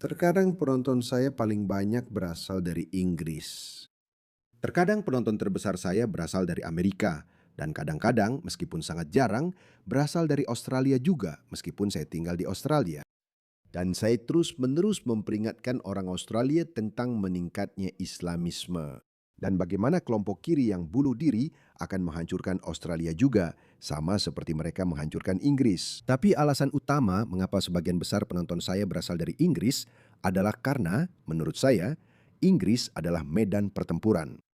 Terkadang penonton saya paling banyak berasal dari Inggris. Terkadang penonton terbesar saya berasal dari Amerika. Dan kadang-kadang, meskipun sangat jarang, berasal dari Australia juga, meskipun saya tinggal di Australia. Dan saya terus-menerus memperingatkan orang Australia tentang meningkatnya Islamisme. Dan bagaimana kelompok kiri yang bunuh diri akan menghancurkan Australia juga, sama seperti mereka menghancurkan Inggris. Tapi alasan utama mengapa sebagian besar penonton saya berasal dari Inggris adalah karena, menurut saya, Inggris adalah medan pertempuran.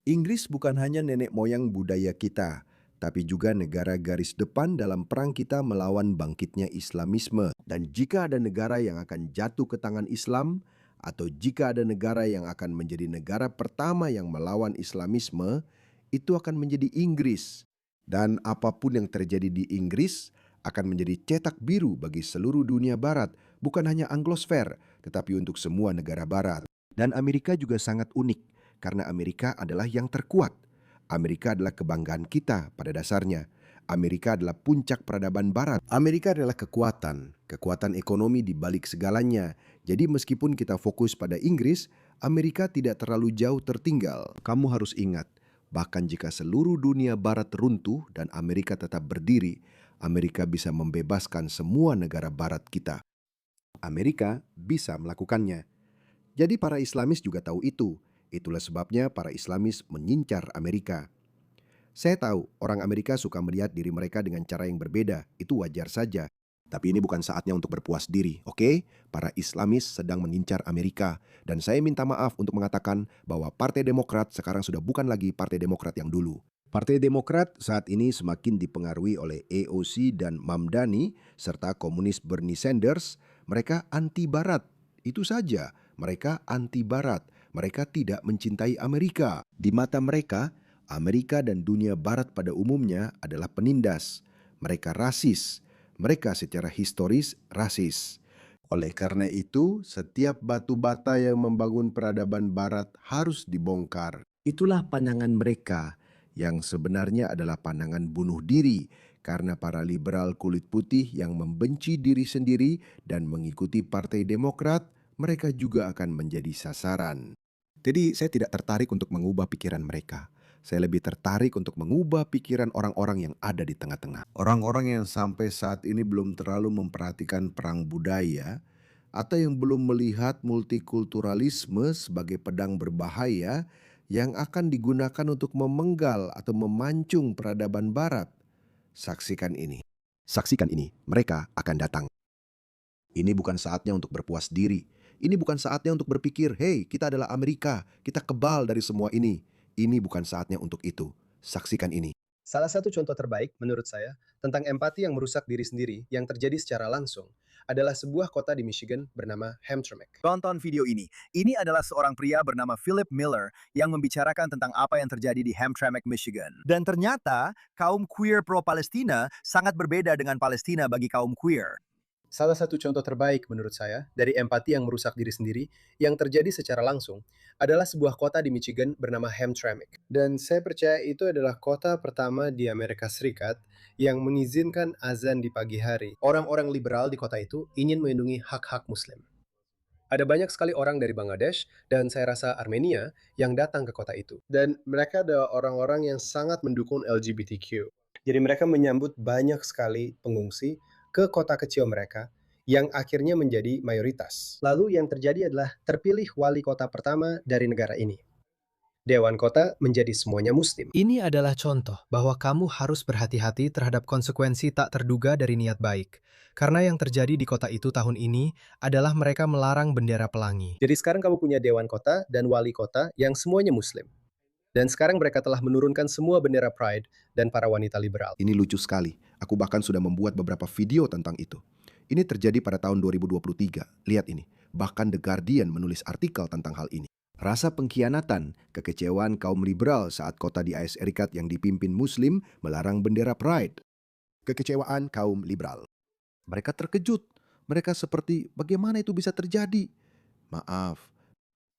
Inggris bukan hanya nenek moyang budaya kita, tapi juga negara garis depan dalam perang kita melawan bangkitnya Islamisme. Dan jika ada negara yang akan jatuh ke tangan Islam, atau jika ada negara yang akan menjadi negara pertama yang melawan Islamisme, itu akan menjadi Inggris. Dan apapun yang terjadi di Inggris akan menjadi cetak biru bagi seluruh dunia barat, bukan hanya Anglosfer, tetapi untuk semua negara barat. Dan Amerika juga sangat unik, karena Amerika adalah yang terkuat. Amerika adalah kebanggaan kita pada dasarnya. Amerika adalah puncak peradaban barat. Amerika adalah kekuatan ekonomi di balik segalanya. Jadi meskipun kita fokus pada Inggris, Amerika tidak terlalu jauh tertinggal. Kamu harus ingat, bahkan jika seluruh dunia barat runtuh dan Amerika tetap berdiri, Amerika bisa membebaskan semua negara barat kita. Amerika bisa melakukannya. Jadi para Islamis juga tahu itu. Itulah sebabnya para Islamis mengincar Amerika. Saya tahu orang Amerika suka melihat diri mereka dengan cara yang berbeda. Itu wajar saja. Tapi ini bukan saatnya untuk berpuas diri, oke? Para Islamis sedang mengincar Amerika. Dan saya minta maaf untuk mengatakan bahwa Partai Demokrat sekarang sudah bukan lagi Partai Demokrat yang dulu. Partai Demokrat saat ini semakin dipengaruhi oleh AOC dan Mamdani serta komunis Bernie Sanders. Mereka anti Barat. Itu saja, mereka anti Barat. Mereka tidak mencintai Amerika. Di mata mereka, Amerika dan dunia Barat pada umumnya adalah penindas. Mereka rasis. Mereka secara historis rasis. Oleh karena itu, setiap batu bata yang membangun peradaban Barat harus dibongkar. Itulah pandangan mereka, yang sebenarnya adalah pandangan bunuh diri, karena para liberal kulit putih yang membenci diri sendiri dan mengikuti Partai Demokrat, mereka juga akan menjadi sasaran. Jadi saya tidak tertarik untuk mengubah pikiran mereka. Saya lebih tertarik untuk mengubah pikiran orang-orang yang ada di tengah-tengah. Orang-orang yang sampai saat ini belum terlalu memperhatikan perang budaya atau yang belum melihat multikulturalisme sebagai pedang berbahaya yang akan digunakan untuk memenggal atau memancung peradaban barat. Saksikan ini. Saksikan ini, mereka akan datang. Ini bukan saatnya untuk berpuas diri. Ini bukan saatnya untuk berpikir, "Hei, kita adalah Amerika, kita kebal dari semua ini." Ini bukan saatnya untuk itu. Saksikan ini. Salah satu contoh terbaik menurut saya tentang empati yang merusak diri sendiri yang terjadi secara langsung adalah sebuah kota di Michigan bernama Hamtramck. Tonton video ini. Ini adalah seorang pria bernama Philip Miller yang membicarakan tentang apa yang terjadi di Hamtramck, Michigan. Dan ternyata, kaum queer pro-Palestina sangat berbeda dengan Palestina bagi kaum queer. Salah satu contoh terbaik menurut saya dari empati yang merusak diri sendiri yang terjadi secara langsung adalah sebuah kota di Michigan bernama Hamtramck. Dan saya percaya itu adalah kota pertama di Amerika Serikat yang mengizinkan azan di pagi hari. Orang-orang liberal di kota itu ingin melindungi hak-hak Muslim. Ada banyak sekali orang dari Bangladesh dan saya rasa Armenia yang datang ke kota itu. Dan mereka adalah orang-orang yang sangat mendukung LGBTQ. Jadi mereka menyambut banyak sekali pengungsi ke kota kecil mereka yang akhirnya menjadi mayoritas. Lalu yang terjadi adalah terpilih wali kota pertama dari negara ini. Dewan kota menjadi semuanya muslim. Ini adalah contoh bahwa kamu harus berhati-hati terhadap konsekuensi tak terduga dari niat baik. Karena yang terjadi di kota itu tahun ini adalah mereka melarang bendera pelangi. Jadi sekarang kamu punya dewan kota dan wali kota yang semuanya muslim. Dan sekarang mereka telah menurunkan semua bendera Pride dan para wanita liberal. Ini lucu sekali. Aku bahkan sudah membuat beberapa video tentang itu. Ini terjadi pada tahun 2023. Lihat ini. Bahkan The Guardian menulis artikel tentang hal ini. Rasa pengkhianatan, kekecewaan kaum liberal saat kota di AS Serikat yang dipimpin Muslim melarang bendera Pride. Kekecewaan kaum liberal. Mereka terkejut. Mereka seperti, bagaimana itu bisa terjadi? Maaf,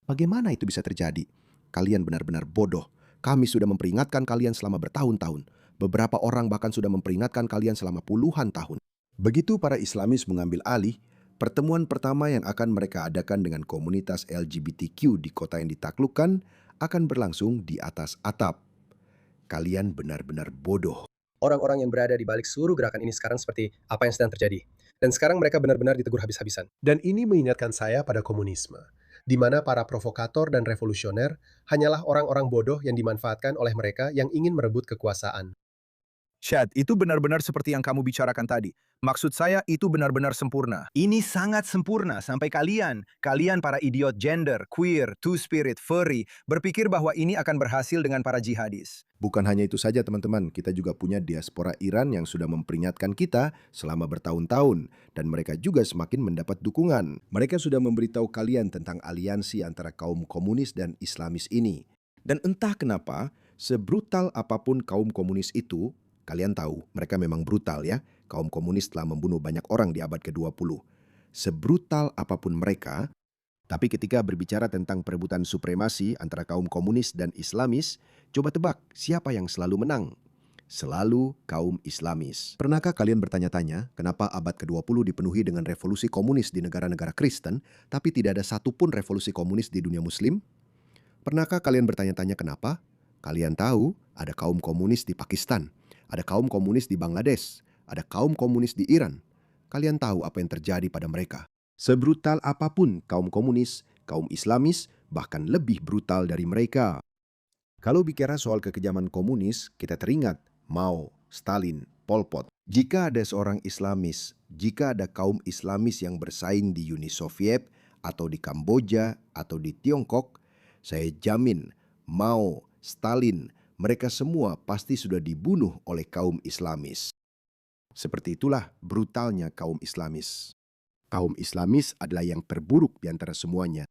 bagaimana itu bisa terjadi? Kalian benar-benar bodoh. Kami sudah memperingatkan kalian selama bertahun-tahun. Beberapa orang bahkan sudah memperingatkan kalian selama puluhan tahun. Begitu para Islamis mengambil alih, Pertemuan pertama yang akan mereka adakan dengan komunitas LGBTQ di kota yang ditaklukkan akan berlangsung di atas atap. Kalian benar-benar bodoh. Orang-orang yang berada di balik seluruh gerakan ini sekarang seperti apa yang sedang terjadi. Dan sekarang mereka benar-benar ditegur habis-habisan. Dan ini mengingatkan saya pada komunisme, di mana para provokator dan revolusioner hanyalah orang-orang bodoh yang dimanfaatkan oleh mereka yang ingin merebut kekuasaan. Chad, itu benar-benar seperti yang kamu bicarakan tadi. Maksud saya itu benar-benar sempurna. Ini sangat sempurna sampai kalian para idiot gender, queer, two-spirit, furry, berpikir bahwa ini akan berhasil dengan para jihadis. Bukan hanya itu saja teman-teman, kita juga punya diaspora Iran yang sudah memperingatkan kita selama bertahun-tahun. Dan mereka juga semakin mendapat dukungan. Mereka sudah memberitahu kalian tentang aliansi antara kaum komunis dan Islamis ini. Dan entah kenapa, sebrutal apapun kaum komunis itu, kalian tahu, mereka memang brutal ya. Kaum komunis telah membunuh banyak orang di abad ke-20. Sebrutal apapun mereka, tapi ketika berbicara tentang perebutan supremasi antara kaum komunis dan Islamis, coba tebak siapa yang selalu menang? Selalu kaum Islamis. Pernahkah kalian bertanya-tanya kenapa abad ke-20 dipenuhi dengan revolusi komunis di negara-negara Kristen, tapi tidak ada satupun revolusi komunis di dunia Muslim? Pernahkah kalian bertanya-tanya kenapa? Kalian tahu ada kaum komunis di Pakistan, ada kaum komunis di Bangladesh, ada kaum komunis di Iran. Kalian tahu apa yang terjadi pada mereka. Sebrutal apapun kaum komunis, kaum Islamis bahkan lebih brutal dari mereka. Kalau bicara soal kekejaman komunis, kita teringat Mao, Stalin, Pol Pot. Jika ada seorang Islamis, jika ada kaum Islamis yang bersaing di Uni Soviet atau di Kamboja atau di Tiongkok, saya jamin Mao, Stalin, mereka semua pasti sudah dibunuh oleh kaum Islamis. Seperti itulah brutalnya kaum Islamis. Kaum Islamis adalah yang terburuk di antara semuanya.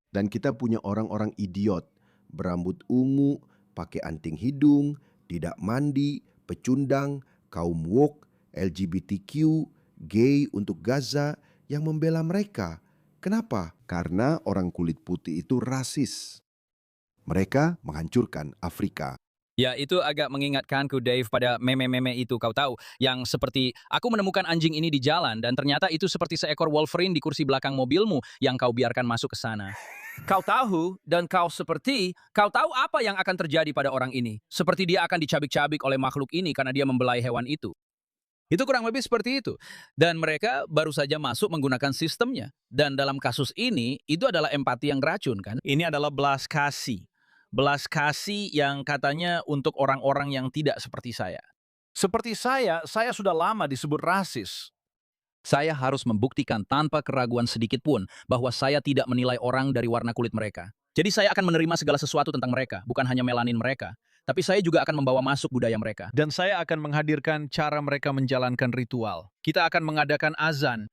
Dan kita punya orang-orang idiot, berambut ungu, pakai anting hidung, tidak mandi, pecundang, kaum woke, LGBTQ, gay untuk Gaza yang membela mereka. Kenapa? Karena orang kulit putih itu rasis. Mereka menghancurkan Afrika. Ya, itu agak mengingatkanku, Dave, pada meme-meme itu, kau tahu. Yang seperti, aku menemukan anjing ini di jalan, dan ternyata itu seperti seekor Wolverine di kursi belakang mobilmu yang kau biarkan masuk ke sana. Kau tahu, dan kau tahu apa yang akan terjadi pada orang ini. Seperti dia akan dicabik-cabik oleh makhluk ini karena dia membelai hewan itu. Itu kurang lebih seperti itu. Dan mereka baru saja masuk menggunakan sistemnya. Dan dalam kasus ini, itu adalah empati yang racun, kan? Ini adalah belas kasih. Belas kasih yang katanya untuk orang-orang yang tidak seperti saya. Seperti saya sudah lama disebut rasis. Saya harus membuktikan tanpa keraguan sedikit pun bahwa saya tidak menilai orang dari warna kulit mereka. Jadi saya akan menerima segala sesuatu tentang mereka, bukan hanya melanin mereka. Tapi saya juga akan membawa masuk budaya mereka. Dan saya akan menghadirkan cara mereka menjalankan ritual. Kita akan mengadakan azan.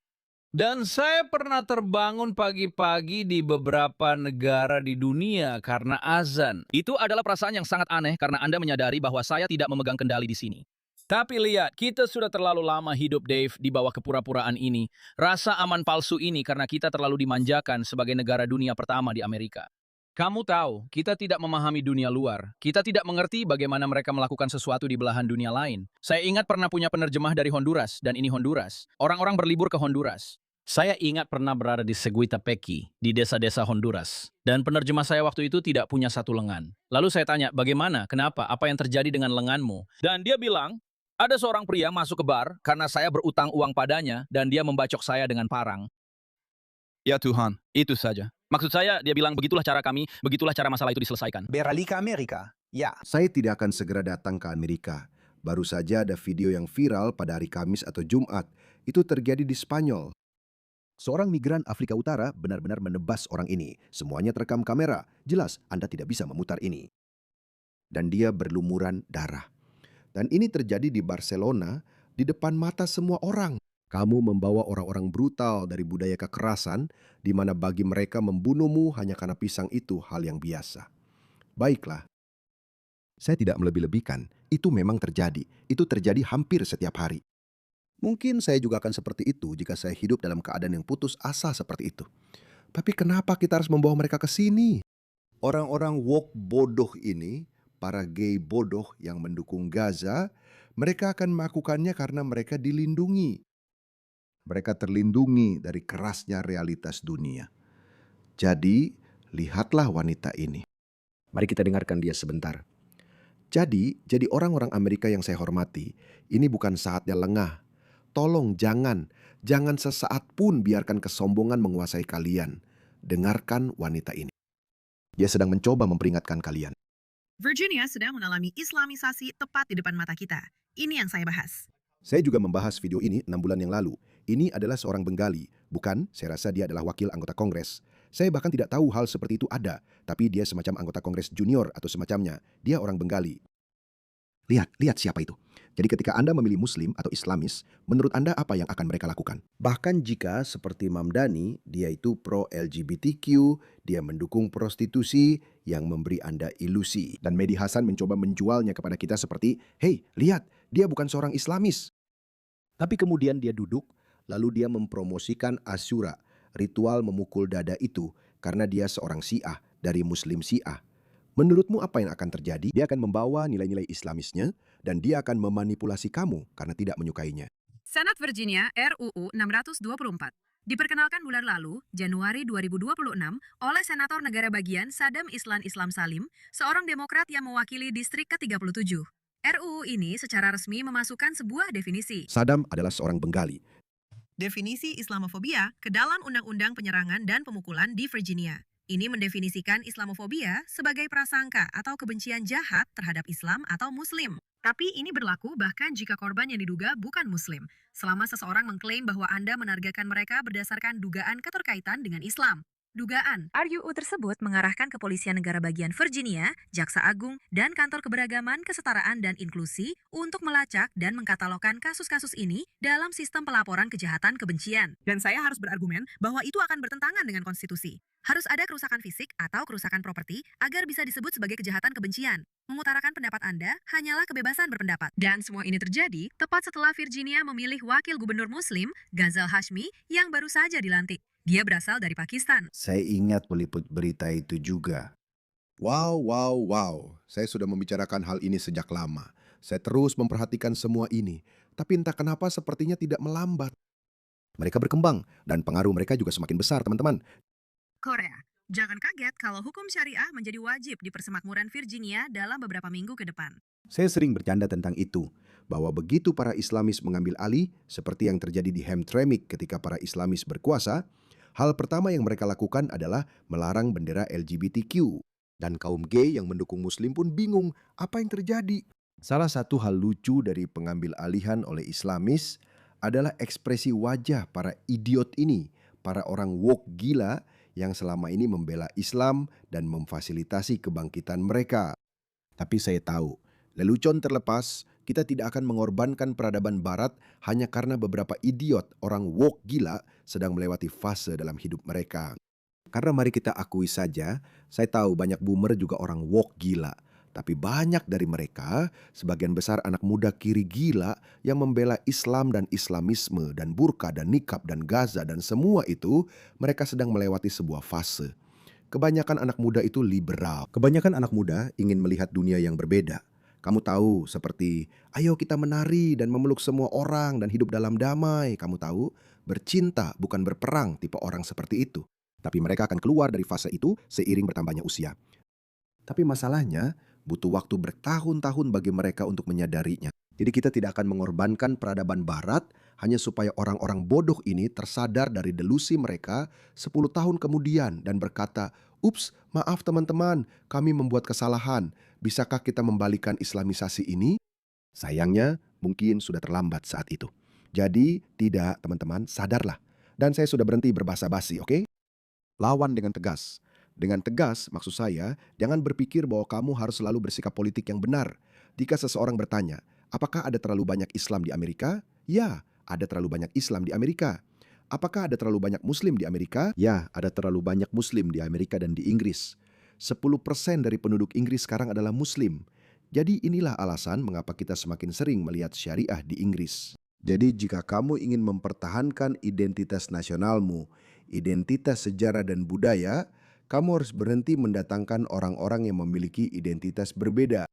Dan saya pernah terbangun pagi-pagi di beberapa negara di dunia karena azan. Itu adalah perasaan yang sangat aneh karena Anda menyadari bahwa saya tidak memegang kendali di sini. Tapi lihat, kita sudah terlalu lama hidup, Dave, di bawah kepura-puraan ini. Rasa aman palsu ini karena kita terlalu dimanjakan sebagai negara dunia pertama di Amerika. Kamu tahu, kita tidak memahami dunia luar. Kita tidak mengerti bagaimana mereka melakukan sesuatu di belahan dunia lain. Saya ingat pernah punya penerjemah dari Honduras, dan ini Honduras. Orang-orang berlibur ke Honduras. Saya ingat pernah berada di Seguitapeki, di desa-desa Honduras. Dan penerjemah saya waktu itu tidak punya satu lengan. Lalu saya tanya, bagaimana, kenapa, apa yang terjadi dengan lenganmu? Dan dia bilang, ada seorang pria masuk ke bar karena saya berutang uang padanya dan dia membacok saya dengan parang. Ya Tuhan, itu saja. Maksud saya, dia bilang, begitulah cara kami, begitulah cara masalah itu diselesaikan. Beralih ke Amerika. Ya. Saya tidak akan segera datang ke Amerika. Baru saja ada video yang viral pada hari Kamis atau Jumat. Itu terjadi di Spanyol. Seorang migran Afrika Utara benar-benar menebas orang ini. Semuanya terekam kamera. Jelas Anda tidak bisa memutar ini. Dan dia berlumuran darah. Dan ini terjadi di Barcelona di depan mata semua orang. Kamu membawa orang-orang brutal dari budaya kekerasan di mana bagi mereka membunuhmu hanya karena pisang itu hal yang biasa. Baiklah. Saya tidak melebih-lebihkan. Itu memang terjadi. Itu terjadi hampir setiap hari. Mungkin saya juga akan seperti itu jika saya hidup dalam keadaan yang putus asa seperti itu. Tapi kenapa kita harus membawa mereka ke sini? Orang-orang woke bodoh ini, para gay bodoh yang mendukung Gaza, mereka akan melakukannya karena mereka dilindungi. Mereka terlindungi dari kerasnya realitas dunia. Jadi, lihatlah wanita ini. Mari kita dengarkan dia sebentar. Jadi orang-orang Amerika yang saya hormati, ini bukan saatnya lengah. Tolong jangan sesaat pun biarkan kesombongan menguasai kalian. Dengarkan wanita ini. Dia sedang mencoba memperingatkan kalian. Virginia sedang mengalami islamisasi tepat di depan mata kita. Ini yang saya bahas. Saya juga membahas video ini 6 bulan yang lalu. Ini adalah seorang Bengali. Bukan, saya rasa dia adalah wakil anggota Kongres. Saya bahkan tidak tahu hal seperti itu ada, tapi dia semacam anggota Kongres junior atau semacamnya. Dia orang Bengali. Lihat siapa itu. Jadi ketika Anda memilih Muslim atau Islamis, menurut Anda apa yang akan mereka lakukan? Bahkan jika seperti Mamdani, dia itu pro-LGBTQ, dia mendukung prostitusi yang memberi Anda ilusi. Dan Mehdi Hasan mencoba menjualnya kepada kita seperti, "Hei, lihat, dia bukan seorang Islamis." Tapi kemudian dia duduk, lalu dia mempromosikan Asyura, ritual memukul dada itu, karena dia seorang Syiah dari Muslim Syiah. Menurutmu apa yang akan terjadi? Dia akan membawa nilai-nilai Islamisnya dan dia akan memanipulasi kamu karena tidak menyukainya. Senat Virginia RUU 624 diperkenalkan bulan lalu, Januari 2026, oleh Senator Negara Bagian Saddam Islam Salim, seorang Demokrat yang mewakili Distrik ke-37. RUU ini secara resmi memasukkan sebuah definisi. Saddam adalah seorang Bengali. Definisi Islamofobia ke dalam Undang-Undang Penyerangan dan Pemukulan di Virginia. Ini mendefinisikan Islamofobia sebagai prasangka atau kebencian jahat terhadap Islam atau Muslim. Tapi ini berlaku bahkan jika korban yang diduga bukan Muslim, selama seseorang mengklaim bahwa Anda menargetkan mereka berdasarkan dugaan keterkaitan dengan Islam. Dugaan RUU tersebut mengarahkan Kepolisian Negara Bagian Virginia, Jaksa Agung, dan Kantor Keberagaman, Kesetaraan, dan Inklusi untuk melacak dan mengkatalogkan kasus-kasus ini dalam sistem pelaporan kejahatan kebencian. Dan saya harus berargumen bahwa itu akan bertentangan dengan konstitusi. Harus ada kerusakan fisik atau kerusakan properti agar bisa disebut sebagai kejahatan kebencian. Mengutarakan pendapat Anda hanyalah kebebasan berpendapat. Dan semua ini terjadi tepat setelah Virginia memilih wakil gubernur Muslim, Ghazal Hashmi, yang baru saja dilantik. Dia berasal dari Pakistan. Saya ingat peliput berita itu juga. Wow. Saya sudah membicarakan hal ini sejak lama. Saya terus memperhatikan semua ini. Tapi entah kenapa sepertinya tidak melambat. Mereka berkembang dan pengaruh mereka juga semakin besar, teman-teman. Korea. Jangan kaget kalau hukum syariah menjadi wajib di persemakmuran Virginia dalam beberapa minggu ke depan. Saya sering bercanda tentang itu, bahwa begitu para Islamis mengambil alih, seperti yang terjadi di Hamtramck ketika para Islamis berkuasa, hal pertama yang mereka lakukan adalah melarang bendera LGBTQ. Dan kaum gay yang mendukung Muslim pun bingung apa yang terjadi. Salah satu hal lucu dari pengambil alihan oleh Islamis adalah ekspresi wajah para idiot ini, para orang woke gila yang selama ini membela Islam dan memfasilitasi kebangkitan mereka. Tapi saya tahu, lelucon terlepas, kita tidak akan mengorbankan peradaban barat hanya karena beberapa idiot orang woke gila sedang melewati fase dalam hidup mereka. Karena mari kita akui saja, saya tahu banyak boomer juga orang woke gila. Tapi banyak dari mereka, sebagian besar anak muda kiri gila yang membela Islam dan Islamisme dan burka dan nikab dan Gaza dan semua itu, mereka sedang melewati sebuah fase. Kebanyakan anak muda itu liberal. Kebanyakan anak muda ingin melihat dunia yang berbeda. Kamu tahu, seperti, ayo kita menari dan memeluk semua orang dan hidup dalam damai. Kamu tahu, bercinta bukan berperang, tipe orang seperti itu. Tapi mereka akan keluar dari fase itu seiring bertambahnya usia. Tapi masalahnya, butuh waktu bertahun-tahun bagi mereka untuk menyadarinya. Jadi kita tidak akan mengorbankan peradaban barat hanya supaya orang-orang bodoh ini tersadar dari delusi mereka 10 tahun kemudian dan berkata, "Ups, maaf teman-teman, kami membuat kesalahan. Bisakah kita membalikan islamisasi ini?" Sayangnya, mungkin sudah terlambat saat itu. Jadi, tidak teman-teman, sadarlah. Dan saya sudah berhenti berbasa-basi, oke? Lawan dengan tegas. Dengan tegas, maksud saya, jangan berpikir bahwa kamu harus selalu bersikap politik yang benar. Jika seseorang bertanya, apakah ada terlalu banyak Islam di Amerika? Ya, ada terlalu banyak Islam di Amerika. Apakah ada terlalu banyak Muslim di Amerika? Ya, ada terlalu banyak Muslim di Amerika dan di Inggris. 10% dari penduduk Inggris sekarang adalah Muslim. Jadi inilah alasan mengapa kita semakin sering melihat syariah di Inggris. Jadi jika kamu ingin mempertahankan identitas nasionalmu, identitas sejarah dan budaya, kamu harus berhenti mendatangkan orang-orang yang memiliki identitas berbeda.